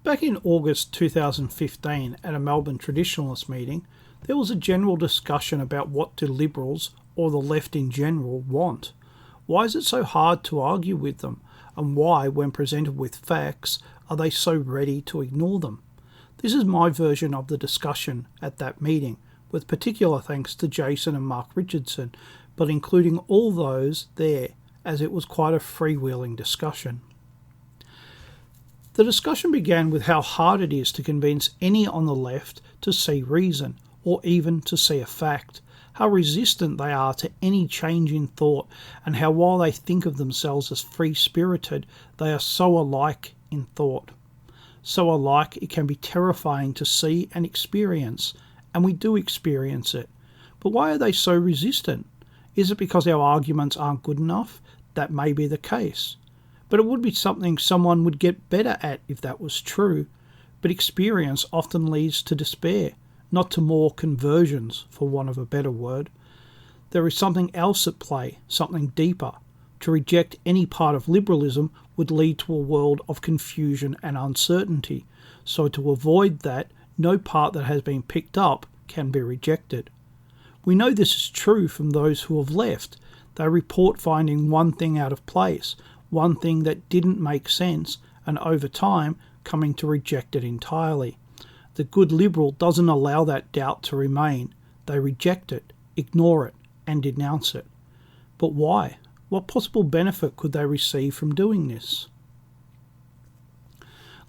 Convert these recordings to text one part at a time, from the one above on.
Back in August 2015 at a Melbourne Traditionalist meeting, there was a general discussion about what do Liberals, or the left in general, want. Why is it so hard to argue with them, and why, when presented with facts, are they so ready to ignore them? This is my version of the discussion at that meeting, with particular thanks to Jason and Mark Richardson, but including all those there, as it was quite a freewheeling discussion. The discussion began with how hard it is to convince any on the left to see reason, or even to see a fact, how resistant they are to any change in thought, and how while they think of themselves as free-spirited, they are so alike in thought. So alike it can be terrifying to see and experience, and we do experience it. But why are they so resistant? Is it because our arguments aren't good enough? That may be the case. But it would be something someone would get better at if that was true. But experience often leads to despair, not to more conversions, for want of a better word. There is something else at play, something deeper. To reject any part of liberalism would lead to a world of confusion and uncertainty. So to avoid that, no part that has been picked up can be rejected. We know this is true from those who have left. They report finding one thing out of place, one thing that didn't make sense, and over time coming to reject it entirely. The good Liberal doesn't allow that doubt to remain. They reject it, ignore it, and denounce it. But why? What possible benefit could they receive from doing this?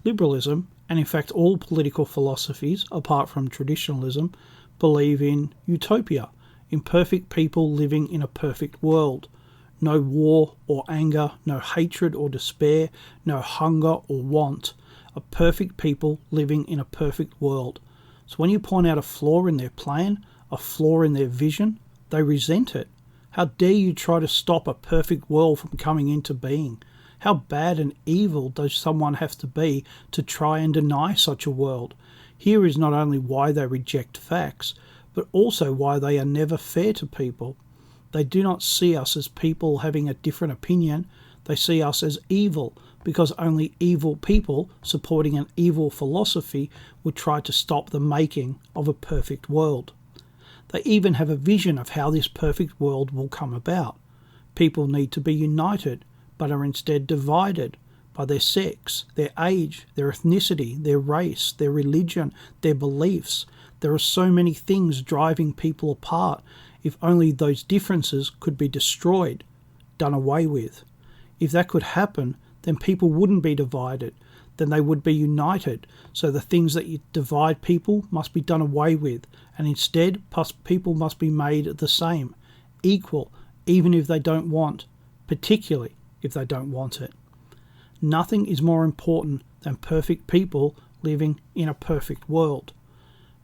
Liberalism, and in fact all political philosophies apart from traditionalism, believe in utopia, in perfect people living in a perfect world. No war or anger, no hatred or despair, no hunger or want. A perfect people living in a perfect world. So when you point out a flaw in their plan, a flaw in their vision, they resent it. How dare you try to stop a perfect world from coming into being? How bad and evil does someone have to be to try and deny such a world? Here is not only why they reject facts, but also why they are never fair to people. They do not see us as people having a different opinion. They see us as evil, because only evil people supporting an evil philosophy would try to stop the making of a perfect world. They even have a vision of how this perfect world will come about. People need to be united, but are instead divided by their sex, their age, their ethnicity, their race, their religion, their beliefs. There are so many things driving people apart. If only those differences could be destroyed, done away with. If that could happen, then people wouldn't be divided. Then they would be united. So the things that divide people must be done away with. And instead, people must be made the same, equal, even if they don't want, particularly if they don't want it. Nothing is more important than perfect people living in a perfect world.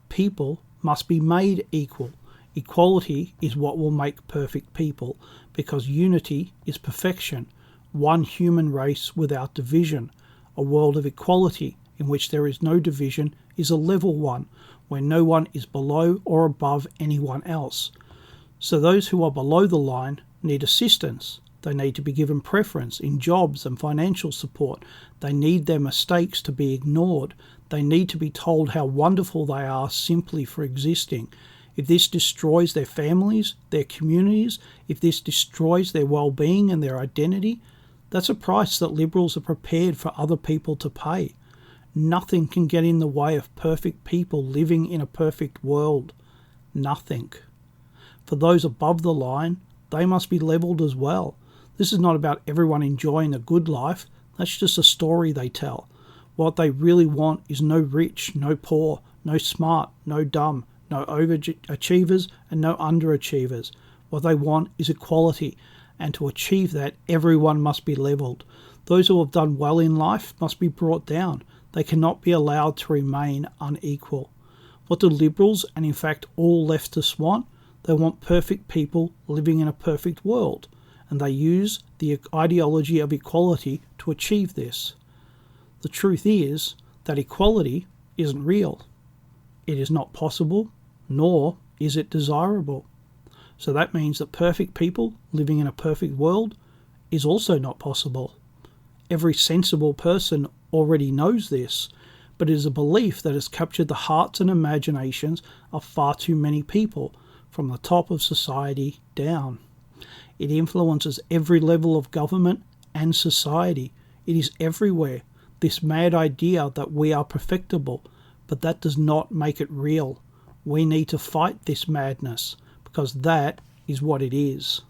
People must be made equal. Equality is what will make perfect people, because unity is perfection, one human race without division. A world of equality in which there is no division is a level one, where no one is below or above anyone else. So those who are below the line need assistance. They need to be given preference in jobs and financial support. They need their mistakes to be ignored. They need to be told how wonderful they are simply for existing. If this destroys their families, their communities, if this destroys their well-being and their identity, that's a price that Liberals are prepared for other people to pay. Nothing can get in the way of perfect people living in a perfect world. Nothing. For those above the line, they must be levelled as well. This is not about everyone enjoying a good life. That's just a story they tell. What they really want is no rich, no poor, no smart, no dumb, no overachievers and no underachievers. What they want is equality, and to achieve that, everyone must be levelled. Those who have done well in life must be brought down. They cannot be allowed to remain unequal. What do Liberals, and in fact all leftists, want? They want perfect people living in a perfect world, and they use the ideology of equality to achieve this. The truth is that equality isn't real. It is not possible, nor is it desirable. So that means that perfect people living in a perfect world is also not possible. Every sensible person already knows this, but it is a belief that has captured the hearts and imaginations of far too many people, from the top of society down. It influences every level of government and society. It is everywhere. This mad idea that we are perfectible, but that does not make it real. We need to fight this madness, because that is what it is.